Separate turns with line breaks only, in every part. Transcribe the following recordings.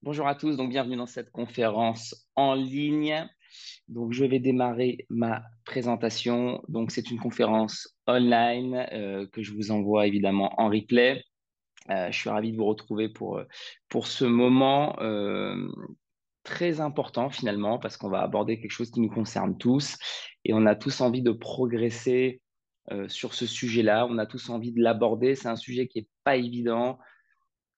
Bonjour à tous, donc bienvenue dans cette conférence en ligne. Donc je vais démarrer ma présentation. Donc c'est une conférence online que je vous envoie évidemment en replay. Je suis ravi de vous retrouver pour ce moment très important finalement parce qu'on va aborder quelque chose qui nous concerne tous et on a tous envie de progresser sur ce sujet-là. On a tous envie de l'aborder. C'est un sujet qui est pas évident.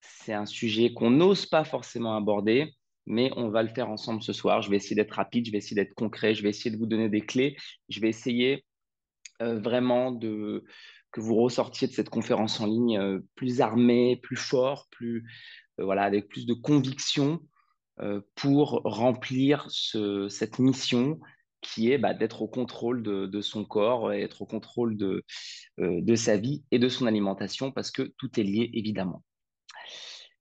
C'est un sujet qu'on n'ose pas forcément aborder, mais on va le faire ensemble ce soir. Je vais essayer d'être rapide, je vais essayer d'être concret, je vais essayer de vous donner des clés. Je vais essayer vraiment que vous ressortiez de cette conférence en ligne plus armé, plus fort, voilà, avec plus de conviction pour remplir cette mission qui est d'être au contrôle de son corps, et être au contrôle de sa vie et de son alimentation, parce que tout est lié évidemment.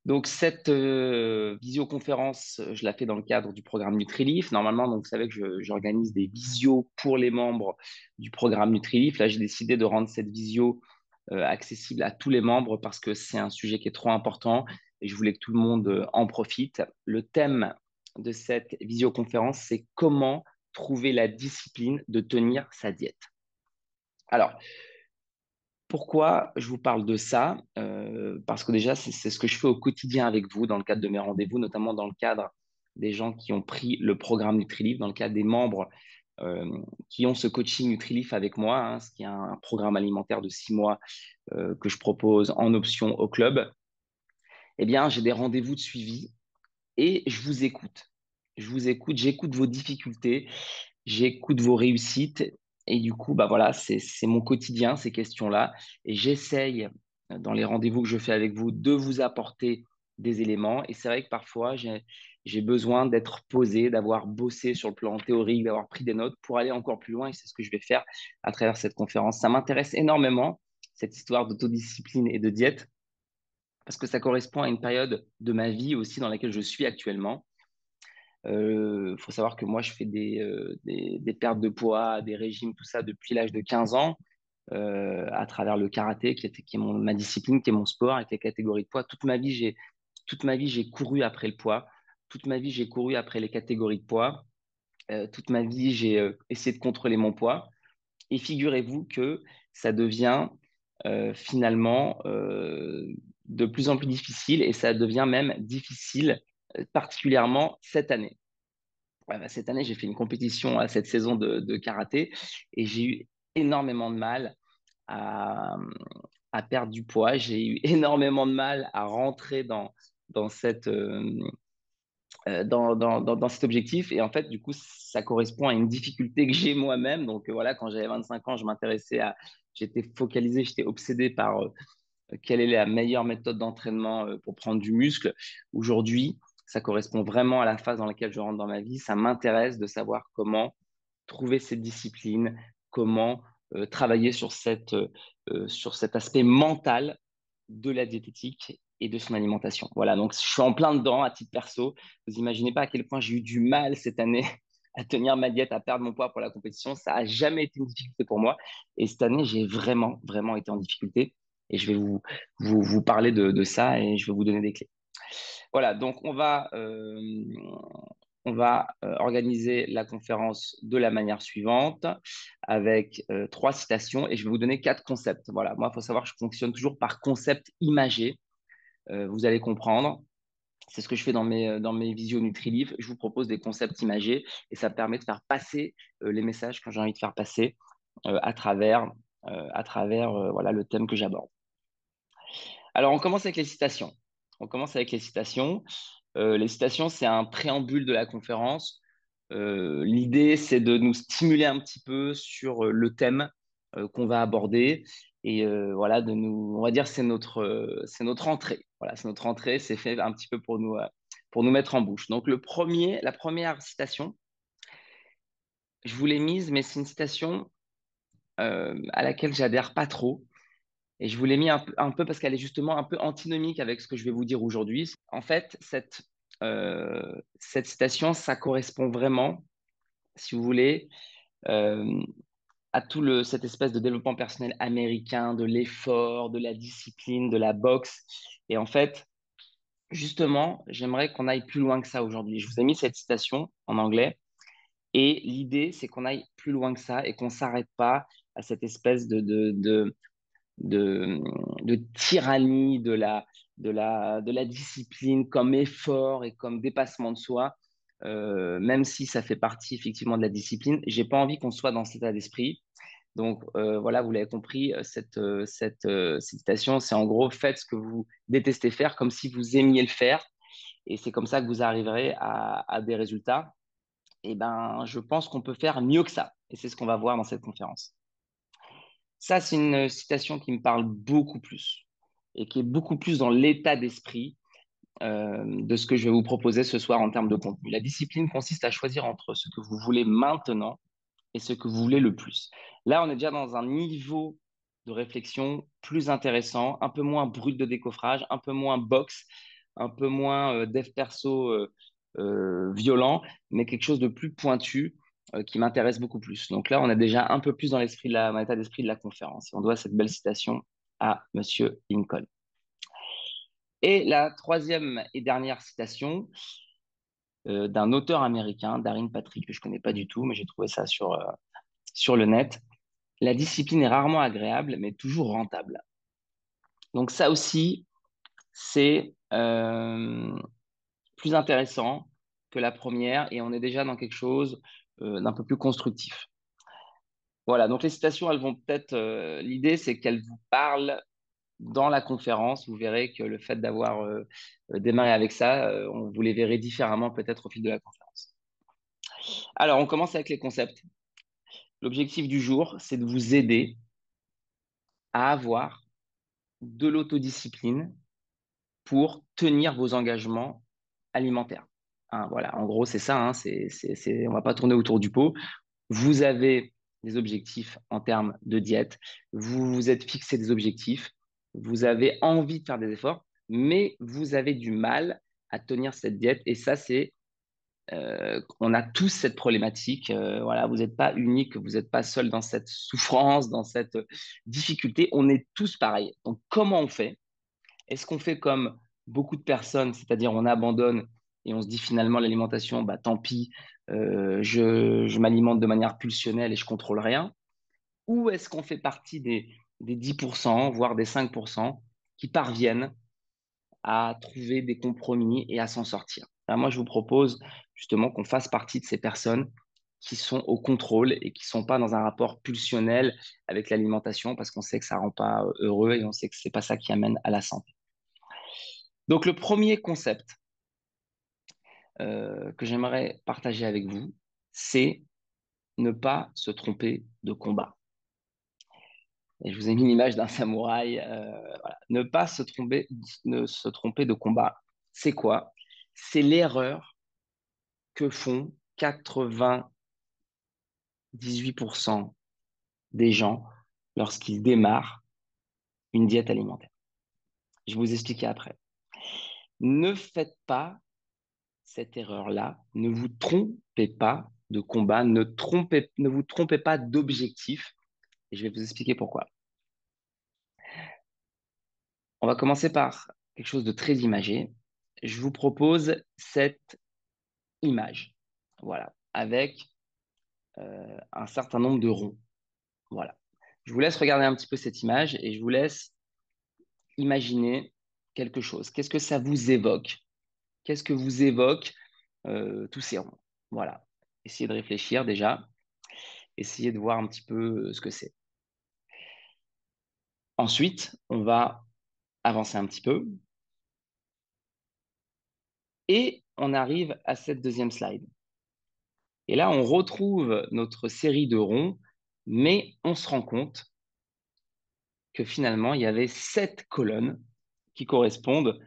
Donc, cette visioconférence, je la fais dans le cadre du programme Nutrilif. Normalement, donc, vous savez que j'organise des visios pour les membres du programme Nutrilif. Là, j'ai décidé de rendre cette visio accessible à tous les membres parce que c'est un sujet qui est trop important et je voulais que tout le monde en profite. Le thème de cette visioconférence, c'est comment trouver la discipline de tenir sa diète. Alors, pourquoi je vous parle de ça? Parce que déjà, c'est ce que je fais au quotidien avec vous dans le cadre de mes rendez-vous, notamment dans le cadre des gens qui ont pris le programme Nutrilif, dans le cadre des membres euh, qui ont ce coaching Nutrilif avec moi, hein, ce qui est un programme alimentaire de 6 mois que je propose en option au club. Eh bien, j'ai des rendez-vous de suivi et je vous écoute. Je vous écoute, j'écoute vos difficultés, j'écoute vos réussites et du coup, voilà, c'est mon quotidien, ces questions-là. Et j'essaye, dans les rendez-vous que je fais avec vous, de vous apporter des éléments. Et c'est vrai que parfois, j'ai besoin d'être posé, d'avoir bossé sur le plan théorique, d'avoir pris des notes pour aller encore plus loin. Et c'est ce que je vais faire à travers cette conférence. Ça m'intéresse énormément, cette histoire d'autodiscipline et de diète, parce que ça correspond à une période de ma vie aussi dans laquelle je suis actuellement. Il faut savoir que moi, je fais des pertes de poids, des régimes, tout ça depuis l'âge de 15 ans, à travers le karaté, qui est ma discipline, qui est mon sport, avec les catégories de poids. Toute ma vie, j'ai couru après le poids. Toute ma vie, j'ai couru après les catégories de poids. Toute ma vie, j'ai essayé de contrôler mon poids. Et figurez-vous que ça devient finalement de plus en plus difficile et ça devient même difficile, particulièrement cette année. Cette année, j'ai fait une compétition à cette saison de karaté et j'ai eu énormément de mal à, à perdre du poids. J'ai eu énormément de mal à rentrer dans cette, dans cet objectif. Et en fait, du coup, ça correspond à une difficulté que j'ai moi-même. Donc voilà, quand j'avais 25 ans, j'étais focalisé, j'étais obsédé par quelle est la meilleure méthode d'entraînement pour prendre du muscle. Aujourd'hui, ça correspond vraiment à la phase dans laquelle je rentre dans ma vie. Ça m'intéresse de savoir comment trouver cette discipline, comment travailler sur cet aspect mental de la diététique et de son alimentation. Voilà, donc je suis en plein dedans à titre perso. Vous imaginez pas à quel point j'ai eu du mal cette année à tenir ma diète, à perdre mon poids pour la compétition. Ça a jamais été une difficulté pour moi. Et cette année, j'ai vraiment, vraiment été en difficulté. Et je vais vous parler de ça et je vais vous donner des clés. Voilà, donc on va organiser la conférence de la manière suivante avec 3 citations et je vais vous donner 4 concepts. Voilà, moi, il faut savoir que je fonctionne toujours par concept imagé. Vous allez comprendre. C'est ce que je fais dans mes visios NutriLive. Je vous propose des concepts imagés et ça permet de faire passer les messages que j'ai envie de faire passer à travers voilà, le thème que j'aborde. Alors, on commence avec les citations. On commence avec les citations. Les citations, c'est un préambule de la conférence. L'idée, c'est de nous stimuler un petit peu sur le thème qu'on va aborder. Et voilà, on va dire, c'est notre entrée. Voilà, c'est notre entrée, c'est fait un petit peu pour nous mettre en bouche. Donc, la première citation, je vous l'ai mise, mais c'est une citation à laquelle j'adhère pas trop. Et je vous l'ai mis un peu parce qu'elle est justement un peu antinomique avec ce que je vais vous dire aujourd'hui. En fait, cette citation, ça correspond vraiment, si vous voulez, euh, à cette espèce de développement personnel américain, de l'effort, de la discipline, de la boxe. Et en fait, justement, j'aimerais qu'on aille plus loin que ça aujourd'hui. Je vous ai mis cette citation en anglais et l'idée, c'est qu'on aille plus loin que ça et qu'on ne s'arrête pas à cette espèce de, de tyrannie de la discipline comme effort et comme dépassement de soi, même si ça fait partie effectivement de la discipline. J'ai pas envie qu'on soit dans cet état d'esprit. Donc voilà, vous l'avez compris, cette citation, c'est en gros, faites ce que vous détestez faire comme si vous aimiez le faire. Et c'est comme ça que vous arriverez à des résultats. Et ben, je pense qu'on peut faire mieux que ça. Et c'est ce qu'on va voir dans cette conférence. Ça, c'est une citation qui me parle beaucoup plus et qui est beaucoup plus dans l'état d'esprit de ce que je vais vous proposer ce soir en termes de contenu. La discipline consiste à choisir entre ce que vous voulez maintenant et ce que vous voulez le plus. Là, on est déjà dans un niveau de réflexion plus intéressant, un peu moins brut de décoffrage, un peu moins box, un peu moins dev perso violent, mais quelque chose de plus pointu qui m'intéresse beaucoup plus. Donc là, on est déjà un peu plus dans dans l'état d'esprit de la conférence. Et on doit cette belle citation à Monsieur Lincoln. Et la troisième et dernière citation d'un auteur américain, Darin Patrick, que je ne connais pas du tout, mais j'ai trouvé ça sur le net. La discipline est rarement agréable, mais toujours rentable. Donc ça aussi, c'est plus intéressant que la première et on est déjà dans quelque chose d'un peu plus constructif. Voilà, donc les citations, elles vont peut-être... l'idée, c'est qu'elles vous parlent dans la conférence. Vous verrez que le fait d'avoir démarré avec ça, on vous les verrez différemment peut-être au fil de la conférence. Alors, on commence avec les concepts. L'objectif du jour, c'est de vous aider à avoir de l'autodiscipline pour tenir vos engagements alimentaires. Hein, voilà, en gros, c'est ça. Hein, on ne va pas tourner autour du pot. Vous avez des objectifs en termes de diète. Vous vous êtes fixé des objectifs. Vous avez envie de faire des efforts, mais vous avez du mal à tenir cette diète. Et ça, on a tous cette problématique. Voilà, vous n'êtes pas unique, vous n'êtes pas seul dans cette souffrance, dans cette difficulté. On est tous pareils. Donc, comment on fait? Est-ce qu'on fait comme beaucoup de personnes, c'est-à-dire on abandonne et on se dit finalement l'alimentation, bah tant pis, je m'alimente de manière pulsionnelle et je contrôle rien? Ou est-ce qu'on fait partie des 10%, voire des 5% qui parviennent à trouver des compromis et à s'en sortir? Alors moi, je vous propose justement qu'on fasse partie de ces personnes qui sont au contrôle et qui ne sont pas dans un rapport pulsionnel avec l'alimentation parce qu'on sait que ça ne rend pas heureux et on sait que ce n'est pas ça qui amène à la santé. Donc, le premier concept que j'aimerais partager avec vous, c'est ne pas se tromper de combat. Et je vous ai mis l'image d'un samouraï. Voilà. Ne se tromper de combat. C'est quoi? C'est l'erreur que font 98% des gens lorsqu'ils démarrent une diète alimentaire. Je vais vous expliquer après. Ne faites pas cette erreur-là. Ne vous trompez pas de combat, ne vous trompez pas d'objectif. Et je vais vous expliquer pourquoi. On va commencer par quelque chose de très imagé. Je vous propose cette image, voilà, avec un certain nombre de ronds. Voilà. Je vous laisse regarder un petit peu cette image et je vous laisse imaginer quelque chose. Qu'est-ce que ça vous évoque? Qu'est-ce que vous évoque tous ces ronds? Voilà. Essayez de réfléchir déjà. Essayez de voir un petit peu ce que c'est. Ensuite, on va avancer un petit peu et on arrive à cette deuxième slide. Et là, on retrouve notre série de ronds, mais on se rend compte que finalement, il y avait 7 colonnes qui correspondent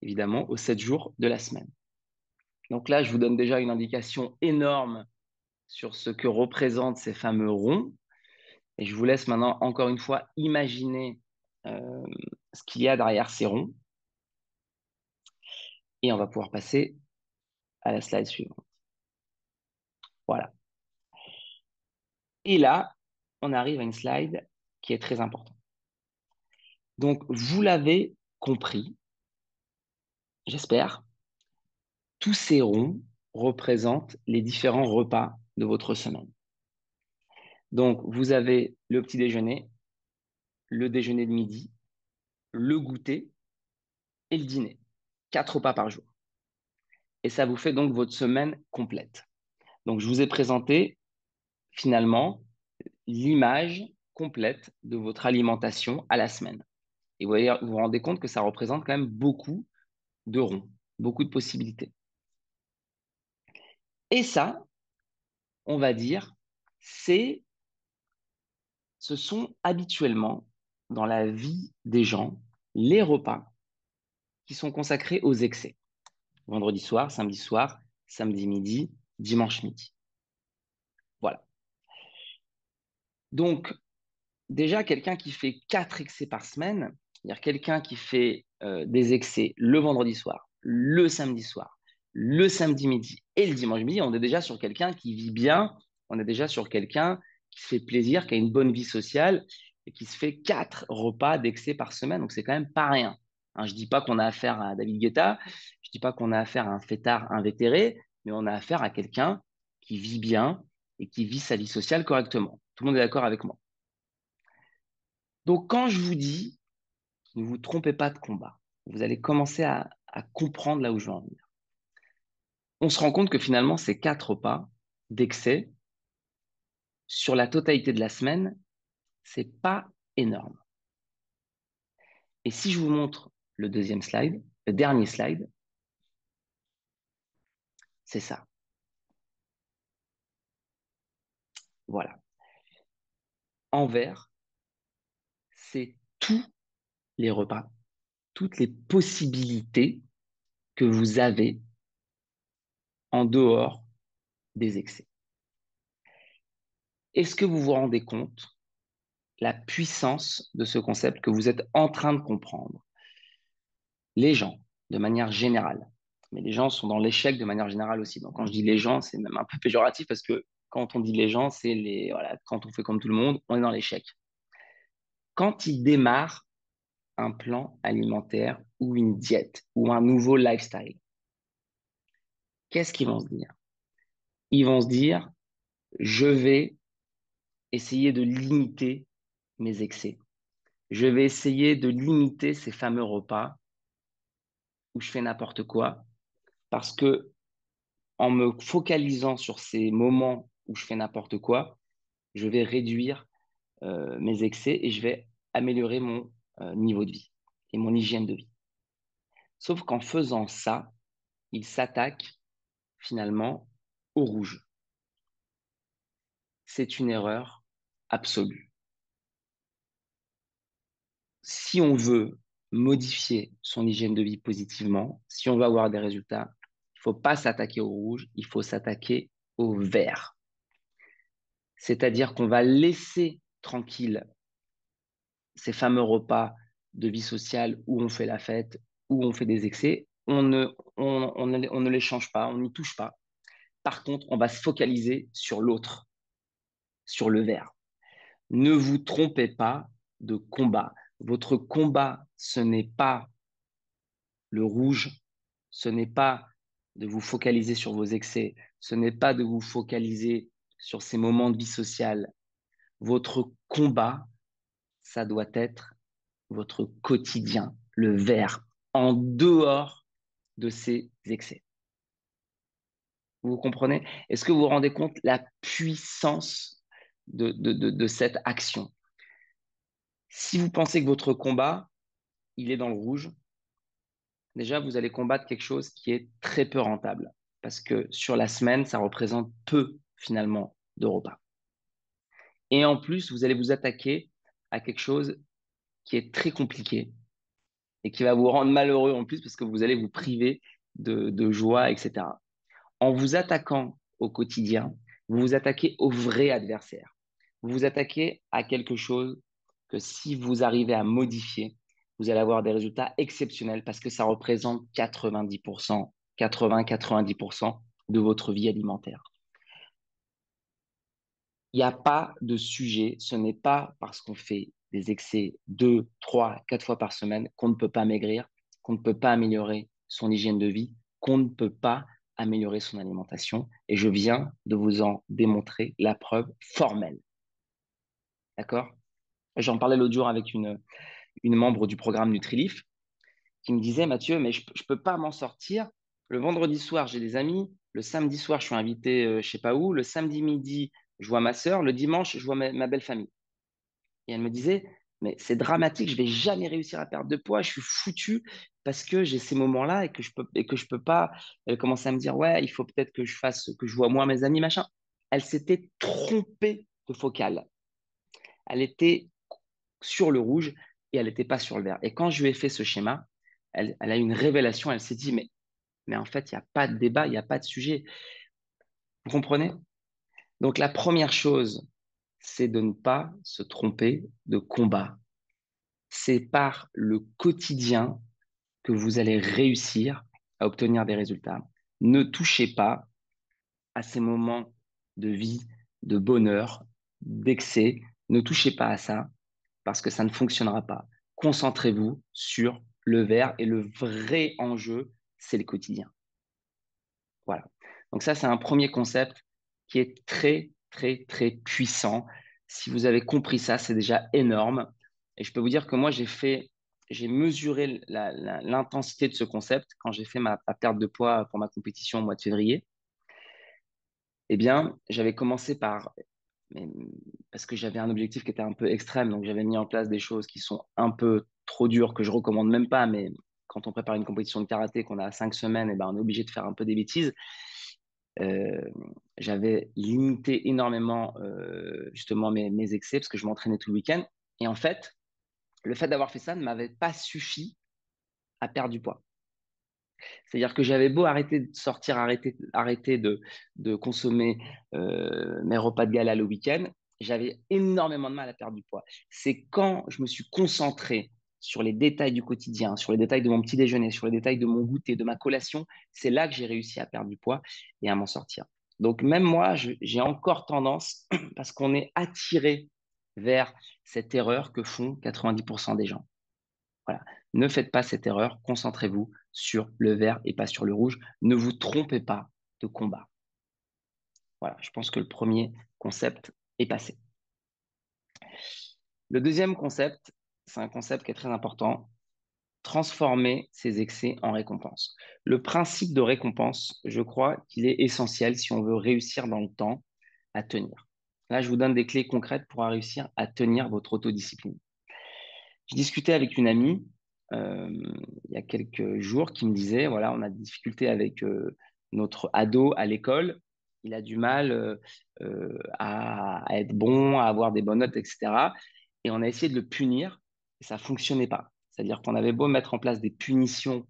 évidemment aux 7 jours de la semaine. Donc là, je vous donne déjà une indication énorme sur ce que représentent ces fameux ronds. Et je vous laisse maintenant, encore une fois, imaginer euh, ce qu'il y a derrière ces ronds. Et on va pouvoir passer à la slide suivante. Voilà. Et là, on arrive à une slide qui est très importante. Donc, vous l'avez compris, j'espère. Tous ces ronds représentent les différents repas de votre semaine. Donc, vous avez le petit déjeuner, le déjeuner de midi, le goûter et le dîner. 4 repas par jour. Et ça vous fait donc votre semaine complète. Donc, je vous ai présenté finalement l'image complète de votre alimentation à la semaine. Et vous vous rendez compte que ça représente quand même beaucoup de ronds, beaucoup de possibilités. Et ça, on va dire, c'est, ce sont habituellement dans la vie des gens les repas qui sont consacrés aux excès. Vendredi soir, samedi midi, dimanche midi. Voilà. Donc, déjà, quelqu'un qui fait 4 excès par semaine, c'est-à-dire quelqu'un qui fait des excès le vendredi soir, le samedi midi et le dimanche midi, on est déjà sur quelqu'un qui vit bien, on est déjà sur quelqu'un qui se fait plaisir, qui a une bonne vie sociale et qui se fait 4 repas d'excès par semaine. Donc, c'est quand même pas rien. Hein, je dis pas qu'on a affaire à David Guetta, je dis pas qu'on a affaire à un fêtard invétéré, mais on a affaire à quelqu'un qui vit bien et qui vit sa vie sociale correctement. Tout le monde est d'accord avec moi. Donc, quand je vous dis, ne vous trompez pas de combat, vous allez commencer à comprendre là où je veux en venir. On se rend compte que finalement, ces 4 repas d'excès sur la totalité de la semaine, c'est pas énorme. Et si je vous montre le deuxième slide, le dernier slide, c'est ça. Voilà. En vert, c'est tous les repas, toutes les possibilités que vous avez en dehors des excès. Est-ce que vous vous rendez compte la puissance de ce concept que vous êtes en train de comprendre? Les gens, de manière générale, mais les gens sont dans l'échec de manière générale aussi. Donc quand je dis les gens, c'est même un peu péjoratif parce que quand on dit les gens, c'est les voilà, quand on fait comme tout le monde, on est dans l'échec. Quand ils démarrent un plan alimentaire ou une diète ou un nouveau lifestyle, qu'est-ce qu'ils vont se dire? Ils vont se dire, je vais essayer de limiter mes excès. Je vais essayer de limiter ces fameux repas où je fais n'importe quoi parce que en me focalisant sur ces moments où je fais n'importe quoi, je vais réduire mes excès et je vais améliorer mon niveau de vie et mon hygiène de vie. Sauf qu'en faisant ça, il s'attaque finalement au rouge. C'est une erreur absolue. Si on veut modifier son hygiène de vie positivement, si on veut avoir des résultats, il ne faut pas s'attaquer au rouge, il faut s'attaquer au vert. C'est-à-dire qu'on va laisser tranquille ces fameux repas de vie sociale où on fait la fête, où on fait des excès, on ne les change pas, on n'y touche pas. Par contre, on va se focaliser sur l'autre, sur le vert. Ne vous trompez pas de combat. Votre combat, ce n'est pas le rouge, ce n'est pas de vous focaliser sur vos excès, ce n'est pas de vous focaliser sur ces moments de vie sociale. Votre combat, ça doit être votre quotidien, le vert, en dehors de ces excès. Vous comprenez? Est-ce que vous vous rendez compte la puissance de cette action? Si vous pensez que votre combat, il est dans le rouge, déjà, vous allez combattre quelque chose qui est très peu rentable. Parce que sur la semaine, ça représente peu, finalement, de repas. Et en plus, vous allez vous attaquer à quelque chose qui est très compliqué et qui va vous rendre malheureux en plus parce que vous allez vous priver de joie, etc. En vous attaquant au quotidien, vous vous attaquez au vrai adversaire. Vous vous attaquez à quelque chose que si vous arrivez à modifier, vous allez avoir des résultats exceptionnels parce que ça représente 90%, 80-90% de votre vie alimentaire. Il n'y a pas de sujet, ce n'est pas parce qu'on fait des excès 2, 3, 4 fois par semaine qu'on ne peut pas maigrir, qu'on ne peut pas améliorer son hygiène de vie, qu'on ne peut pas améliorer son alimentation. Et je viens de vous en démontrer la preuve formelle. D'accord? J'en parlais l'autre jour avec une membre du programme Nutrilif qui me disait, Mathieu, mais je ne peux pas m'en sortir. Le vendredi soir, j'ai des amis. Le samedi soir, je suis invité je ne sais pas où. Le samedi midi, je vois ma sœur. Le dimanche, je vois ma belle famille. Et elle me disait, mais c'est dramatique, je vais jamais réussir à perdre de poids, je suis foutu parce que j'ai ces moments-là et que je peux pas. Elle commençait à me dire, ouais, il faut peut-être que je fasse, que je vois moins mes amis, machin. Elle s'était trompée de focale. Elle était sur le rouge et elle n'était pas sur le vert. Et quand je lui ai fait ce schéma, elle a eu une révélation, elle s'est dit, mais en fait, il n'y a pas de débat, il n'y a pas de sujet. Vous comprenez? Donc la première chose, c'est de ne pas se tromper de combat. C'est par le quotidien que vous allez réussir à obtenir des résultats. Ne touchez pas à ces moments de vie, de bonheur, d'excès. Ne touchez pas à ça parce que ça ne fonctionnera pas. Concentrez-vous sur le vert et le vrai enjeu, c'est le quotidien. Voilà. Donc ça, c'est un premier concept qui est très, très, très puissant. Si vous avez compris ça, c'est déjà énorme. Et je peux vous dire que moi, j'ai mesuré l'intensité de ce concept quand j'ai fait ma perte de poids pour ma compétition au mois de février. Eh bien, j'avais commencé mais- parce que j'avais un objectif qui était un peu extrême, donc j'avais mis en place des choses qui sont un peu trop dures, que je recommande même pas, mais quand on prépare une compétition de karaté, qu'on a 5 semaines, eh ben, on est obligé de faire un peu des bêtises. Euh, j'avais limité énormément justement mes excès parce que je m'entraînais tout le week-end. Et en fait, le fait d'avoir fait ça ne m'avait pas suffi à perdre du poids. C'est-à-dire que j'avais beau arrêter de sortir, arrêter de consommer mes repas de gala le week-end, j'avais énormément de mal à perdre du poids. C'est quand je me suis concentré sur les détails du quotidien, sur les détails de mon petit déjeuner, sur les détails de mon goûter, de ma collation, c'est là que j'ai réussi à perdre du poids et à m'en sortir. Donc même moi, j'ai encore tendance, parce qu'on est attiré vers cette erreur que font 90% des gens. Voilà. Ne faites pas cette erreur, concentrez-vous sur le vert et pas sur le rouge. Ne vous trompez pas de combat. Voilà, je pense que le premier concept est passé. Le deuxième concept, c'est un concept qui est très important, transformer ses excès en récompense. Le principe de récompense, je crois qu'il est essentiel si on veut réussir dans le temps à tenir. Là, je vous donne des clés concrètes pour réussir à tenir votre autodiscipline. Je discutais avec une amie euh, il y a quelques jours qui me disait, voilà, on a des difficultés avec notre ado à l'école. Il a du mal à être bon, à avoir des bonnes notes, etc. Et on a essayé de le punir et ça fonctionnait pas. C'est-à-dire qu'on avait beau mettre en place des punitions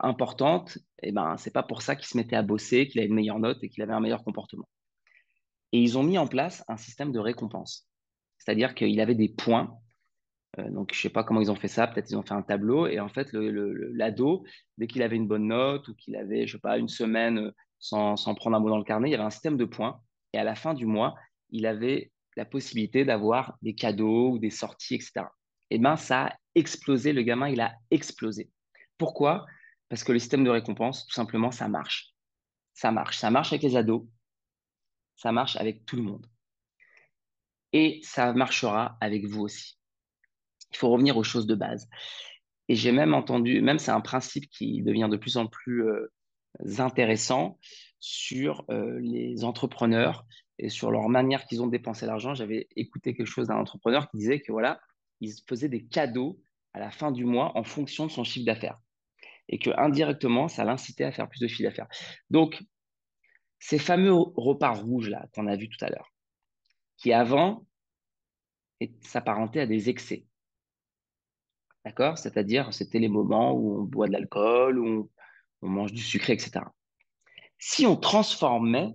importantes, et ben, c'est pas pour ça qu'il se mettait à bosser, qu'il avait une meilleure note et qu'il avait un meilleur comportement. Et ils ont mis en place un système de récompense. C'est-à-dire qu'il avait des points donc, je sais pas comment ils ont fait ça. Peut-être ils ont fait un tableau. Et en fait, l'ado, dès qu'il avait une bonne note ou qu'il avait, je sais pas, une semaine sans prendre un mot dans le carnet, il y avait un système de points. Et à la fin du mois, il avait la possibilité d'avoir des cadeaux ou des sorties, etc. Et ben, ça a explosé. Le gamin, il a explosé. Pourquoi? Parce que le système de récompense, tout simplement, ça marche. Ça marche. Ça marche avec les ados. Ça marche avec tout le monde. Et ça marchera avec vous aussi. Il faut revenir aux choses de base. Et j'ai même entendu, même c'est un principe qui devient de plus en plus intéressant sur les entrepreneurs et sur leur manière qu'ils ont de dépenser l'argent. J'avais écouté quelque chose d'un entrepreneur qui disait que voilà, il faisait des cadeaux à la fin du mois en fonction de son chiffre d'affaires et que indirectement, ça l'incitait à faire plus de chiffre d'affaires. Donc, ces fameux repas rouges là qu'on a vus tout à l'heure, qui avant s'apparentaient à des excès. D'accord? C'est-à-dire, c'était les moments où on boit de l'alcool, où on mange du sucré, etc. Si on transformait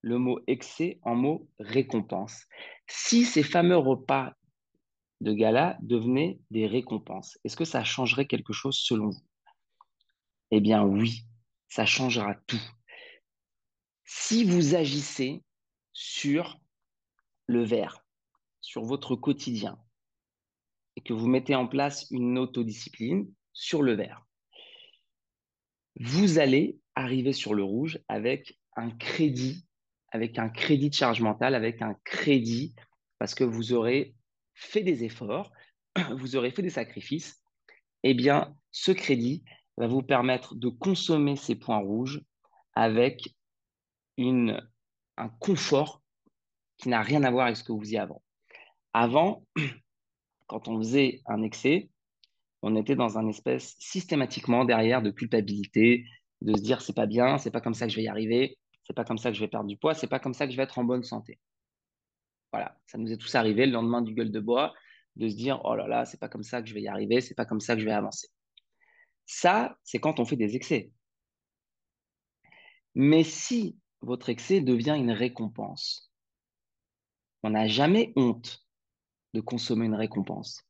le mot excès en mot récompense, si ces fameux repas de gala devenaient des récompenses, est-ce que ça changerait quelque chose selon vous? Eh bien oui, ça changera tout. Si vous agissez sur le verre, sur votre quotidien, et que vous mettez en place une autodiscipline sur le verre, vous allez arriver sur le rouge avec un crédit de charge mentale, avec un crédit, parce que vous aurez fait des efforts, vous aurez fait des sacrifices. Eh bien, ce crédit va vous permettre de consommer ces points rouges avec une, un confort qui n'a rien à voir avec ce que vous faisiez avant. Avant, quand on faisait un excès, on était dans un espèce systématiquement derrière de culpabilité, de se dire c'est pas bien, c'est pas comme ça que je vais y arriver, c'est pas comme ça que je vais perdre du poids, c'est pas comme ça que je vais être en bonne santé. Voilà, ça nous est tous arrivé le lendemain du gueule de bois de se dire oh là là, c'est pas comme ça que je vais y arriver, c'est pas comme ça que je vais avancer. Ça, c'est quand on fait des excès. Mais si votre excès devient une récompense, on n'a jamais honte de consommer une récompense.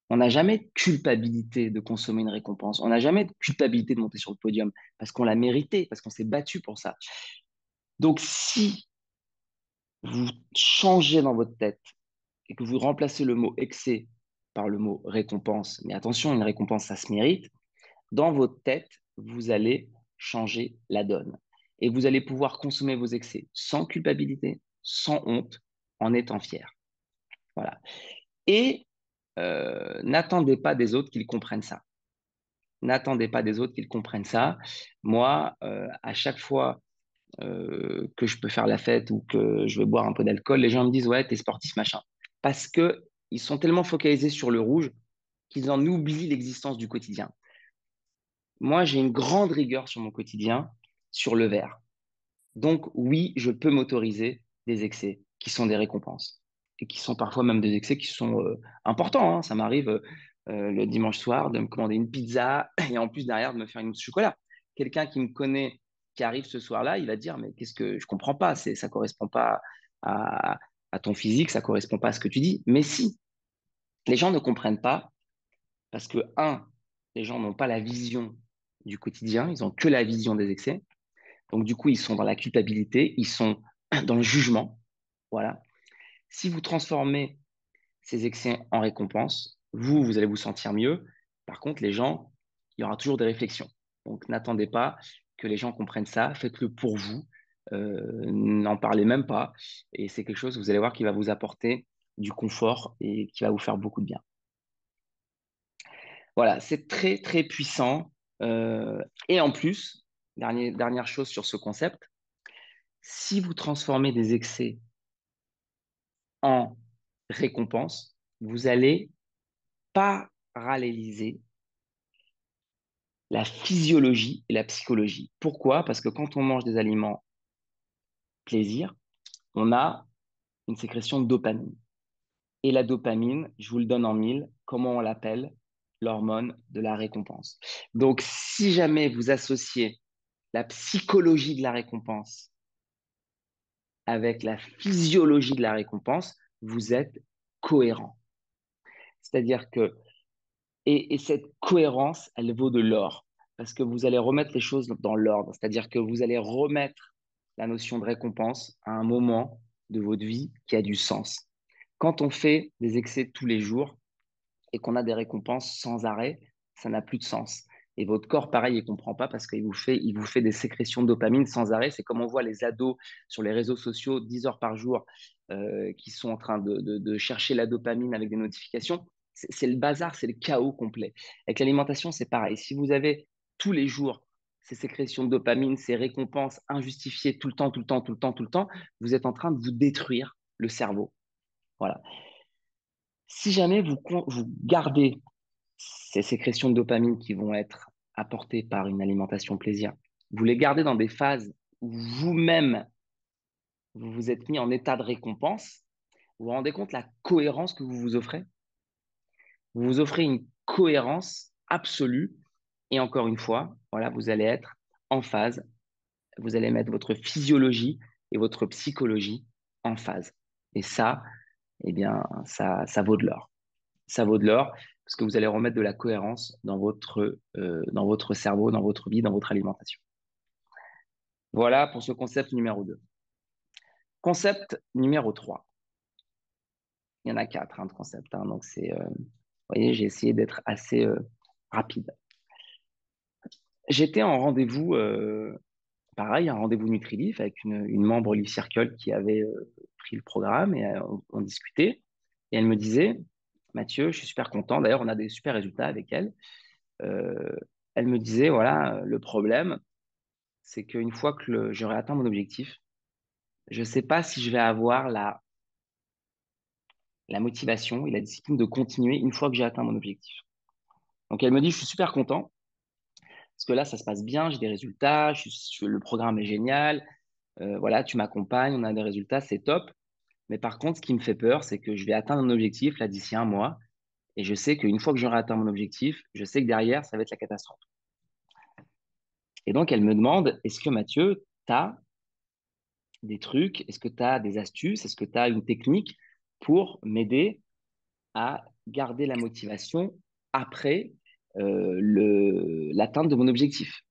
On n'a jamais de culpabilité de consommer une récompense. On n'a jamais de culpabilité de monter sur le podium parce qu'on l'a mérité, parce qu'on s'est battu pour ça. Donc, si vous changez dans votre tête et que vous remplacez le mot excès par le mot récompense, mais attention, une récompense, ça se mérite, dans votre tête, vous allez changer la donne. Et vous allez pouvoir consommer vos excès sans culpabilité, sans honte, en étant fier. Voilà. Et n'attendez pas des autres qu'ils comprennent ça. N'attendez pas des autres qu'ils comprennent ça. Moi, à chaque fois que je peux faire la fête ou que je vais boire un peu d'alcool, les gens me disent, ouais, t'es sportif, machin. Parce que ils sont tellement focalisés sur le rouge qu'ils en oublient l'existence du quotidien. Moi, j'ai une grande rigueur sur mon quotidien, sur le vert. Donc, oui, je peux m'autoriser des excès qui sont des récompenses et qui sont parfois même des excès qui sont importants, hein. Ça m'arrive le dimanche soir de me commander une pizza et en plus derrière de me faire une mousse au chocolat. Quelqu'un qui me connaît, qui arrive ce soir-là, il va dire, mais qu'est-ce que je comprends pas, ça correspond pas à, à ton physique, ça correspond pas à ce que tu dis. Mais si, les gens ne comprennent pas parce que, un, les gens n'ont pas la vision du quotidien, ils ont que la vision des excès. Donc, du coup, ils sont dans la culpabilité, ils sont dans le jugement. Voilà. Si vous transformez ces excès en récompense, vous allez vous sentir mieux. Par contre, les gens, il y aura toujours des réflexions. Donc, n'attendez pas que les gens comprennent ça. Faites-le pour vous. N'en parlez même pas. Et c'est quelque chose, vous allez voir, qui va vous apporter du confort et qui va vous faire beaucoup de bien. Voilà, c'est très, très puissant. Et en plus, dernière chose sur ce concept, si vous transformez des excès en récompense, vous allez paralléliser la physiologie et la psychologie. Pourquoi? Parce que quand on mange des aliments plaisir, on a une sécrétion de dopamine. Et la dopamine, je vous le donne en mille, comment on l'appelle? L'hormone de la récompense. Donc, si jamais vous associez la psychologie de la récompense avec la physiologie de la récompense, vous êtes cohérent. C'est-à-dire que et cette cohérence, elle vaut de l'or, parce que vous allez remettre les choses dans l'ordre, c'est-à-dire que vous allez remettre la notion de récompense à un moment de votre vie qui a du sens. Quand on fait des excès tous les jours et qu'on a des récompenses sans arrêt, ça n'a plus de sens. Et votre corps, pareil, il ne comprend pas parce il vous fait des sécrétions de dopamine sans arrêt. C'est comme on voit les ados sur les réseaux sociaux 10 heures par jour qui sont en train de chercher la dopamine avec des notifications. C'est le bazar, c'est le chaos complet. Avec l'alimentation, c'est pareil. Si vous avez tous les jours ces sécrétions de dopamine, ces récompenses injustifiées tout le temps, tout le temps, tout le temps, tout le temps, vous êtes en train de vous détruire le cerveau. Voilà. Si jamais vous gardez ces sécrétions de dopamine qui vont être apportées par une alimentation plaisir, vous les gardez dans des phases où vous-même, vous vous êtes mis en état de récompense, vous vous rendez compte la cohérence que vous vous offrez? Vous vous offrez une cohérence absolue et encore une fois, voilà, vous allez être en phase, vous allez mettre votre physiologie et votre psychologie en phase. Et ça, eh bien, ça vaut de l'or. Ça vaut de l'or parce que vous allez remettre de la cohérence dans votre cerveau, dans votre vie, dans votre alimentation. Voilà pour ce concept numéro 2. Concept numéro 3. Il y en a 4 de concepts. Hein, donc, vous voyez, j'ai essayé d'être assez rapide. J'étais en rendez-vous, pareil, un rendez-vous Nutrilif avec une membre Life Circle qui avait pris le programme et on discutait. Et elle me disait, Mathieu, je suis super content. D'ailleurs, on a des super résultats avec elle. Euh, Elle me disait, voilà, le problème, c'est qu'une fois que j'aurai atteint mon objectif, je ne sais pas si je vais avoir la motivation et la discipline de continuer une fois que j'ai atteint mon objectif. Donc elle me dit, je suis super content parce que là, ça se passe bien, j'ai des résultats, le programme est génial, voilà, tu m'accompagnes, on a des résultats, c'est top. Mais par contre, ce qui me fait peur, c'est que je vais atteindre mon objectif là d'ici un mois et je sais qu'une fois que j'aurai atteint mon objectif, je sais que derrière, ça va être la catastrophe. Et donc, elle me demande, est-ce que Mathieu, tu as des trucs, est-ce que tu as des astuces, est-ce que tu as une technique pour m'aider à garder la motivation après l'atteinte de mon objectif.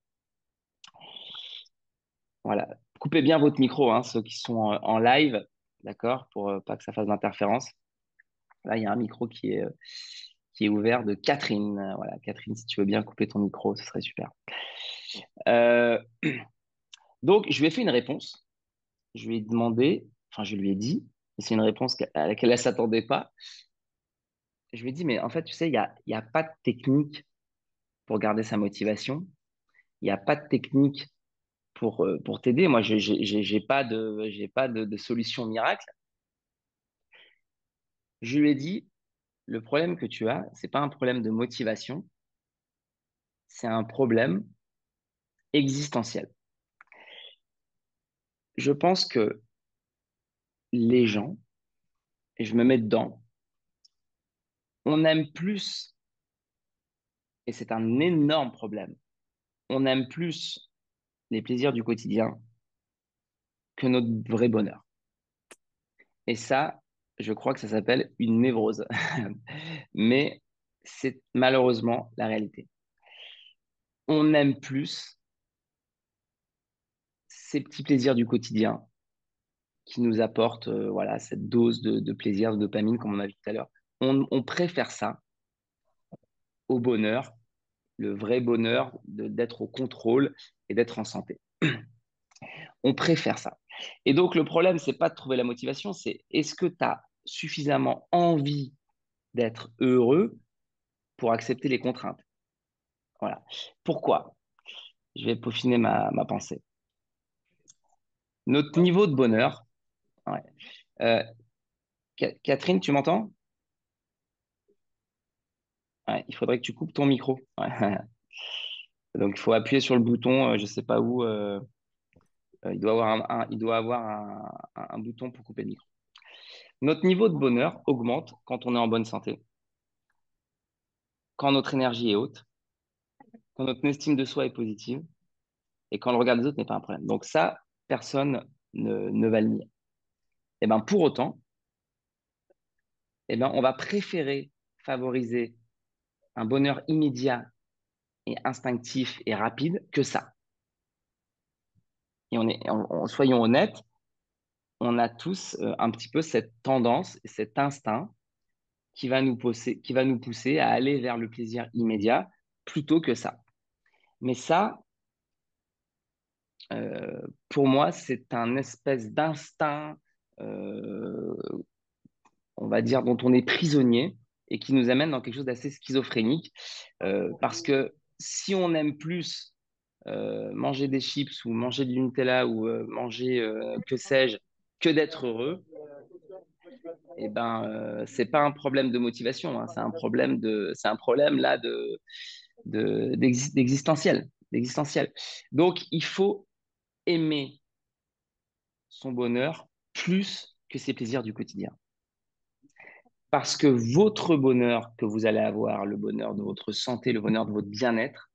Voilà. Coupez bien votre micro, hein, ceux qui sont en live, d'accord, pour pas que ça fasse d'interférence. Là, il y a un micro qui est ouvert de Catherine. Voilà, Catherine, si tu veux bien couper ton micro, ce serait super. Euh, donc, je lui ai fait une réponse. Je lui ai demandé, enfin, je lui ai dit, et c'est une réponse à laquelle elle ne s'attendait pas. Je lui ai dit, mais en fait, tu sais, il y a pas de technique pour garder sa motivation. Il n'y a pas de technique pour t'aider. Moi, j'ai pas de solution miracle. Je lui ai dit, le problème que tu as, c'est pas un problème de motivation, c'est un problème existentiel. Je pense que les gens, et je me mets dedans, on aime plus, et c'est un énorme problème, on aime plus les plaisirs du quotidien que notre vrai bonheur. Et ça, je crois que ça s'appelle une névrose. Mais c'est malheureusement la réalité. On aime plus ces petits plaisirs du quotidien qui nous apportent voilà, cette dose de plaisir, de dopamine, comme on a vu tout à l'heure. On préfère ça au bonheur, le vrai bonheur d'être au contrôle et d'être en santé. On préfère ça. Et donc, le problème, c'est pas de trouver la motivation, c'est est-ce que tu as suffisamment envie d'être heureux pour accepter les contraintes? Voilà. Pourquoi? Je vais peaufiner ma pensée. Notre niveau de bonheur, ouais. Euh, Catherine, tu m'entends? Ouais, il faudrait que tu coupes ton micro. Ouais. Donc, il faut appuyer sur le bouton, je ne sais pas où. Il doit avoir il doit avoir un bouton pour couper le micro. Notre niveau de bonheur augmente quand on est en bonne santé, quand notre énergie est haute, quand notre estime de soi est positive et quand le regard des autres n'est pas un problème. Donc ça, personne ne va le nier. Et ben pour autant, eh ben, on va préférer favoriser un bonheur immédiat et instinctif et rapide que ça. Et soyons honnêtes, on a tous un petit peu cette tendance, cet instinct qui va nous pousser à aller vers le plaisir immédiat plutôt que ça. Mais ça, pour moi, c'est un espèce d'instinct, euh, on va dire, dont on est prisonnier et qui nous amène dans quelque chose d'assez schizophrénique. Parce que si on aime plus manger des chips ou manger du Nutella ou manger, que sais-je, que d'être heureux, eh ben, c'est pas un problème de motivation, hein, c'est un problème là d'existentiel. Donc, il faut aimer son bonheur plus que ses plaisirs du quotidien. Parce que votre bonheur que vous allez avoir, le bonheur de votre santé, le bonheur de votre bien-être,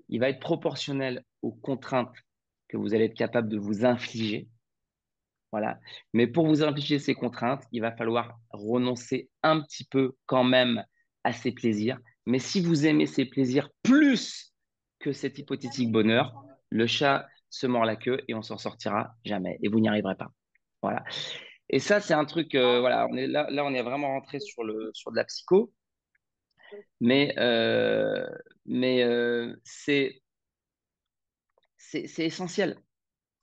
il va être proportionnel aux contraintes que vous allez être capable de vous infliger. Voilà. Mais pour vous infliger ces contraintes, il va falloir renoncer un petit peu quand même à ces plaisirs. Mais si vous aimez ces plaisirs plus que cet hypothétique bonheur, le chat se mord la queue et on s'en sortira jamais. Et vous n'y arriverez pas. Voilà. Et ça, c'est un truc, voilà, là, on est vraiment rentré sur de la psycho, mais, c'est c'est essentiel.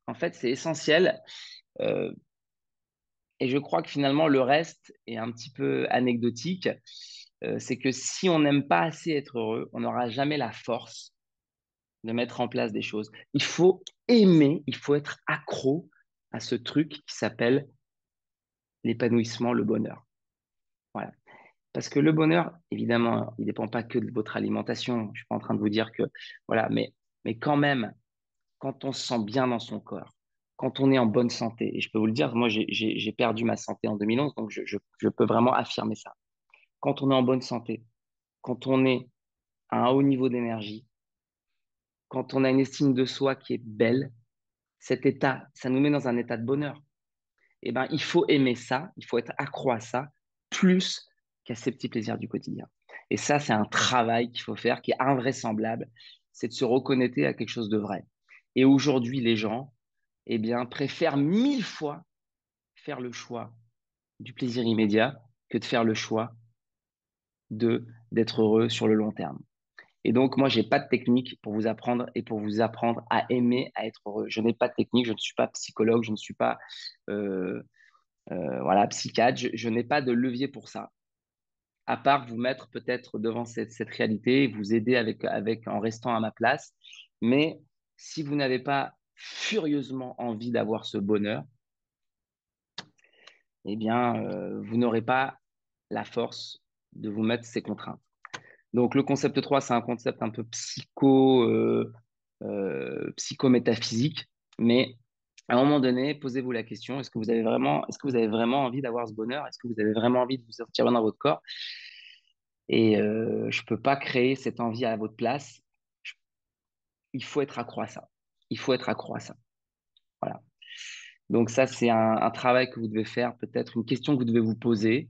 En fait, c'est essentiel. Euh, et je crois que finalement, le reste est un petit peu anecdotique. C'est que si on n'aime pas assez être heureux, on n'aura jamais la force de mettre en place des choses. Il faut aimer, il faut être accro à ce truc qui s'appelle l'épanouissement, le bonheur. Voilà. Parce que le bonheur, évidemment, il ne dépend pas que de votre alimentation. Je ne suis pas en train de vous dire que, voilà, mais quand même, quand on se sent bien dans son corps, quand on est en bonne santé, et je peux vous le dire, moi, j'ai perdu ma santé en 2011, donc je peux vraiment affirmer ça. Quand on est en bonne santé, quand on est à un haut niveau d'énergie, quand on a une estime de soi qui est belle, cet état, ça nous met dans un état de bonheur. Eh ben, il faut aimer ça, il faut être accro à ça, plus qu'à ces petits plaisirs du quotidien. Et ça, c'est un travail qu'il faut faire, qui est invraisemblable, c'est de se reconnecter à quelque chose de vrai. Et aujourd'hui, les gens, eh bien, préfèrent 1000 fois faire le choix du plaisir immédiat que de faire le choix d'être heureux sur le long terme. Et donc, moi, j'ai pas de technique pour vous apprendre et pour vous apprendre à aimer, à être heureux. Je n'ai pas de technique, je ne suis pas psychologue, je ne suis pas euh, voilà, psychiatre, je n'ai pas de levier pour ça, à part vous mettre peut-être devant cette réalité, vous aider en restant à ma place. Mais si vous n'avez pas furieusement envie d'avoir ce bonheur, eh bien, vous n'aurez pas la force de vous mettre ces contraintes. Donc, le concept 3, c'est un concept un peu psychométaphysique, mais à un moment donné, posez-vous la question, est-ce que vous avez vraiment envie d'avoir ce bonheur? Est-ce que vous avez vraiment envie de vous sentir bien dans votre corps? Et je ne peux pas créer cette envie à votre place. Je- il faut être accro à ça. Il faut être accro à ça. Voilà. Donc ça, c'est un travail que vous devez faire, peut-être une question que vous devez vous poser.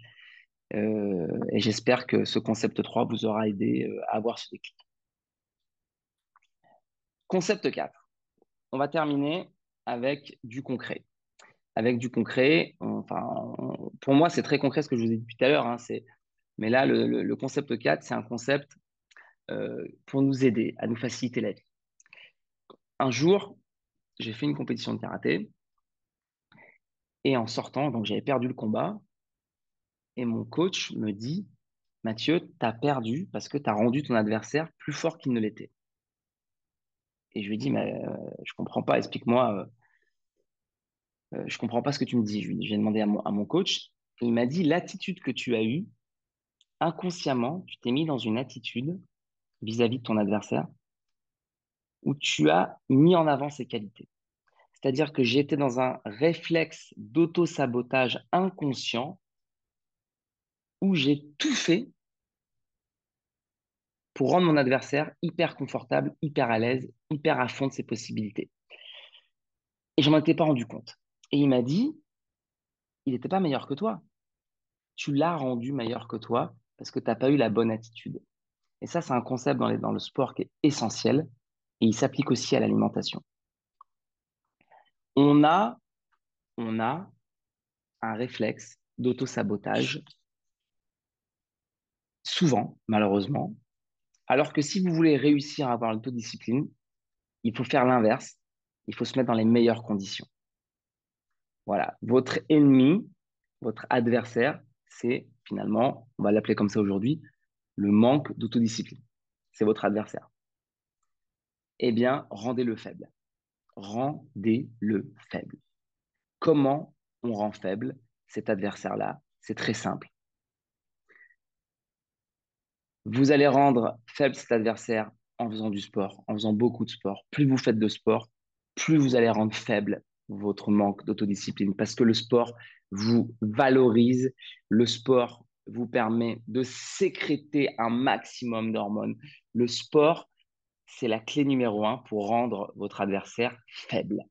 Et j'espère que ce concept 3 vous aura aidé à avoir ce déclic. Concept 4. On va terminer avec du concret. Avec du concret, pour moi, c'est très concret ce que je vous ai dit depuis tout à l'heure, hein, mais là, le concept 4, c'est un concept pour nous aider, à nous faciliter la vie. Un jour, j'ai fait une compétition de karaté et en sortant, donc j'avais perdu le combat et mon coach me dit, Mathieu, tu as perdu parce que tu as rendu ton adversaire plus fort qu'il ne l'était. Et je lui ai dit, mais je comprends pas, explique-moi, je comprends pas ce que tu me dis. J'ai demandé à mon coach et il m'a dit, l'attitude que tu as eue, inconsciemment, tu t'es mis dans une attitude vis-à-vis de ton adversaire où tu as mis en avant ses qualités. C'est-à-dire que j'étais dans un réflexe d'auto-sabotage inconscient où j'ai tout fait pour rendre mon adversaire hyper confortable, hyper à l'aise, hyper à fond de ses possibilités. Et je m'en étais pas rendu compte. Et il m'a dit, il n'était pas meilleur que toi. Tu l'as rendu meilleur que toi parce que tu n'as pas eu la bonne attitude. Et ça, c'est un concept dans le sport qui est essentiel et il s'applique aussi à l'alimentation. On a, on a un réflexe d'auto-sabotage, souvent, malheureusement, alors que si vous voulez réussir à avoir l'autodiscipline, il faut faire l'inverse. Il faut se mettre dans les meilleures conditions. Voilà. Votre ennemi, votre adversaire, c'est finalement, on va l'appeler comme ça aujourd'hui, le manque d'autodiscipline. C'est votre adversaire. Eh bien, rendez-le faible. Rendez-le faible. Comment on rend faible cet adversaire-là? C'est très simple. Vous allez rendre faible cet adversaire en faisant du sport, en faisant beaucoup de sport. Plus vous faites de sport, plus vous allez rendre faible votre manque d'autodiscipline parce que le sport vous valorise, le sport vous permet de sécréter un maximum d'hormones. Le sport, c'est la clé numéro un pour rendre votre adversaire faible.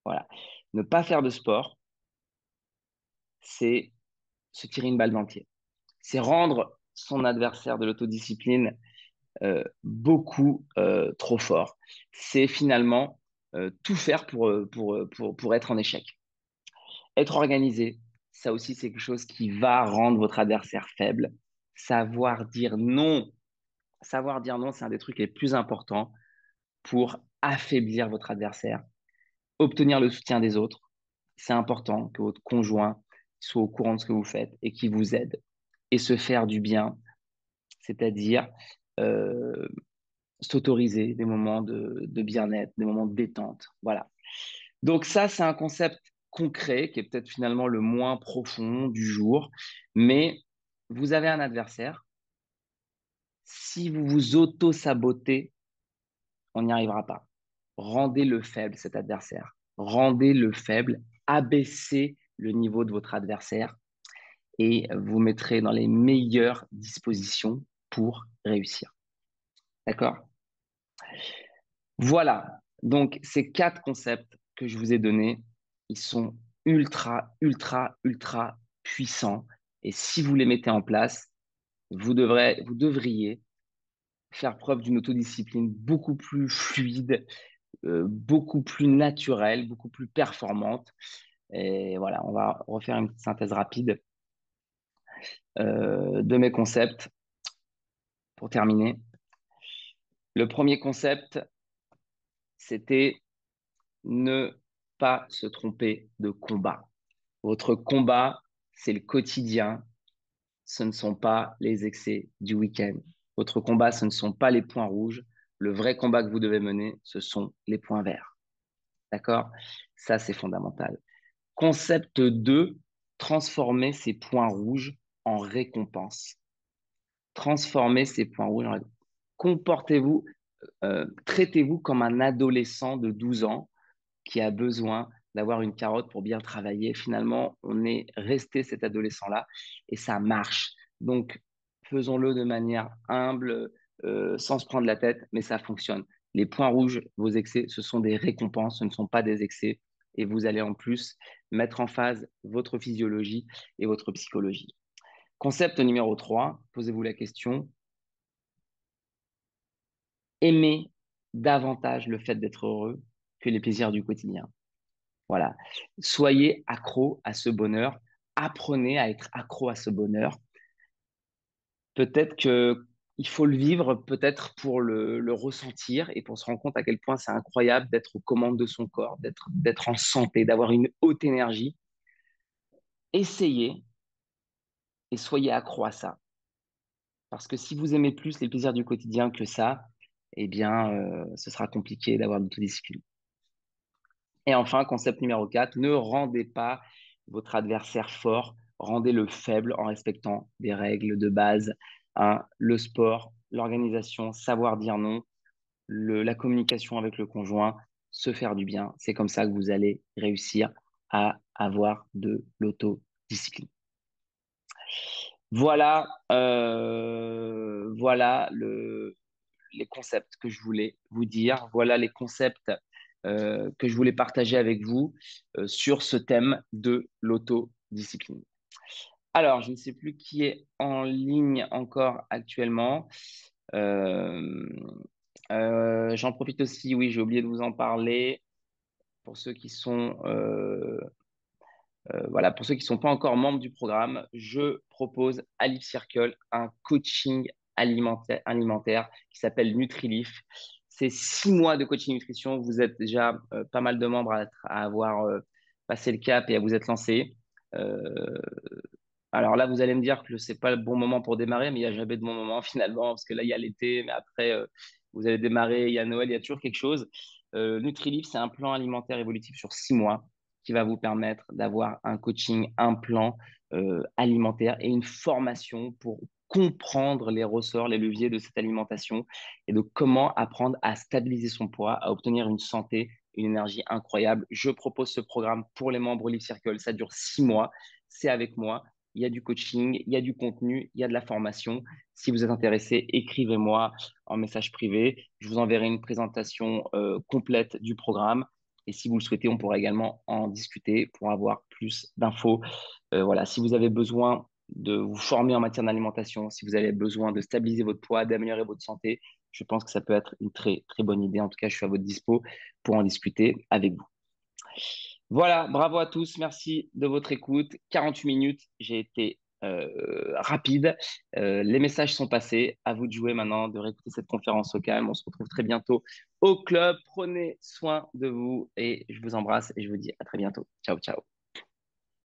Voilà. Ne pas faire de sport, c'est se tirer une balle dans le pied. C'est rendre son adversaire de l'autodiscipline beaucoup trop fort. C'est finalement tout faire pour être en échec. Être organisé, ça aussi, c'est quelque chose qui va rendre votre adversaire faible. Savoir dire non, c'est un des trucs les plus importants pour affaiblir votre adversaire, obtenir le soutien des autres. C'est important que votre conjoint soit au courant de ce que vous faites et qu'il vous aide. Et se faire du bien, c'est-à-dire euh, s'autoriser des moments de bien-être, des moments de détente. Voilà. Donc ça, c'est un concept concret qui est peut-être finalement le moins profond du jour, mais vous avez un adversaire. Si vous vous auto-sabotez, on n'y arrivera pas. Rendez-le faible, cet adversaire. Rendez-le faible, abaissez le niveau de votre adversaire et vous mettrez dans les meilleures dispositions pour réussir. D'accord? Voilà. Donc, ces 4 concepts que je vous ai donnés, ils sont ultra, ultra, ultra puissants. Et si vous les mettez en place, vous devriez faire preuve d'une autodiscipline beaucoup plus fluide, beaucoup plus naturelle, beaucoup plus performante. Et voilà, on va refaire une petite synthèse rapide de mes concepts pour terminer. Le premier concept, c'était ne pas se tromper de combat. Votre combat, c'est le quotidien, ce ne sont pas les excès du week-end. Votre combat, ce ne sont pas les points rouges. Le vrai combat que vous devez mener, ce sont les points verts. D'accord? Ça, c'est fondamental. Concept 2, transformer ces points rouges en récompense. Transformer ces points rouges en récompense. Comportez-vous, traitez-vous comme un adolescent de 12 ans qui a besoin d'avoir une carotte pour bien travailler. Finalement, on est resté cet adolescent-là et ça marche. Donc, faisons-le de manière humble, sans se prendre la tête, mais ça fonctionne. Les points rouges, vos excès, ce sont des récompenses, ce ne sont pas des excès. Et vous allez en plus mettre en phase votre physiologie et votre psychologie. Concept numéro 3, posez-vous la question, aimez davantage le fait d'être heureux que les plaisirs du quotidien. Voilà. Soyez accro à ce bonheur. Apprenez à être accro à ce bonheur. Peut-être que il faut le vivre, peut-être pour le ressentir et pour se rendre compte à quel point c'est incroyable d'être aux commandes de son corps, d'être en santé, d'avoir une haute énergie. Essayez et soyez accro à ça. Parce que si vous aimez plus les plaisirs du quotidien que ça, eh bien, ce sera compliqué d'avoir de l'autodiscipline. Et enfin, concept numéro 4, ne rendez pas votre adversaire fort, rendez-le faible en respectant des règles de base, hein, le sport, l'organisation, savoir dire non, la communication avec le conjoint, se faire du bien. C'est comme ça que vous allez réussir à avoir de l'autodiscipline. Voilà, voilà les concepts que je voulais vous dire. Voilà les concepts que je voulais partager avec vous sur ce thème de l'autodiscipline. Alors, je ne sais plus qui est en ligne encore actuellement. Euh, J'en profite aussi, oui, j'ai oublié de vous en parler. Pour ceux qui sont voilà, pour ceux qui ne sont pas encore membres du programme, je propose à Leaf Circle un coaching alimentaire qui s'appelle NutriLeaf. C'est 6 mois de coaching nutrition. Vous êtes déjà pas mal de membres à avoir passé le cap et à vous être lancés. Euh, alors là, vous allez me dire que ce n'est pas le bon moment pour démarrer, mais il n'y a jamais de bon moment finalement, parce que là, il y a l'été, mais après, vous allez démarrer, il y a Noël, il y a toujours quelque chose. NutriLeaf, c'est un plan alimentaire évolutif sur 6 mois qui va vous permettre d'avoir un coaching, un plan alimentaire et une formation pour comprendre les ressorts, les leviers de cette alimentation et de comment apprendre à stabiliser son poids, à obtenir une santé, une énergie incroyable. Je propose ce programme pour les membres Live Circle. Ça dure 6 mois. C'est avec moi. Il y a du coaching, il y a du contenu, il y a de la formation. Si vous êtes intéressé, écrivez-moi en message privé. Je vous enverrai une présentation complète du programme. Et si vous le souhaitez, on pourra également en discuter pour avoir plus d'infos. Voilà, si vous avez besoin de vous former en matière d'alimentation, si vous avez besoin de stabiliser votre poids, d'améliorer votre santé, je pense que ça peut être une très, très bonne idée. En tout cas, je suis à votre dispo pour en discuter avec vous. Voilà, bravo à tous. Merci de votre écoute. 48 minutes. J'ai été rapide. Les messages sont passés. À vous de jouer maintenant, de réécouter cette conférence au calme. On se retrouve très bientôt au club. Prenez soin de vous et je vous embrasse et je vous dis à très bientôt. Ciao, ciao.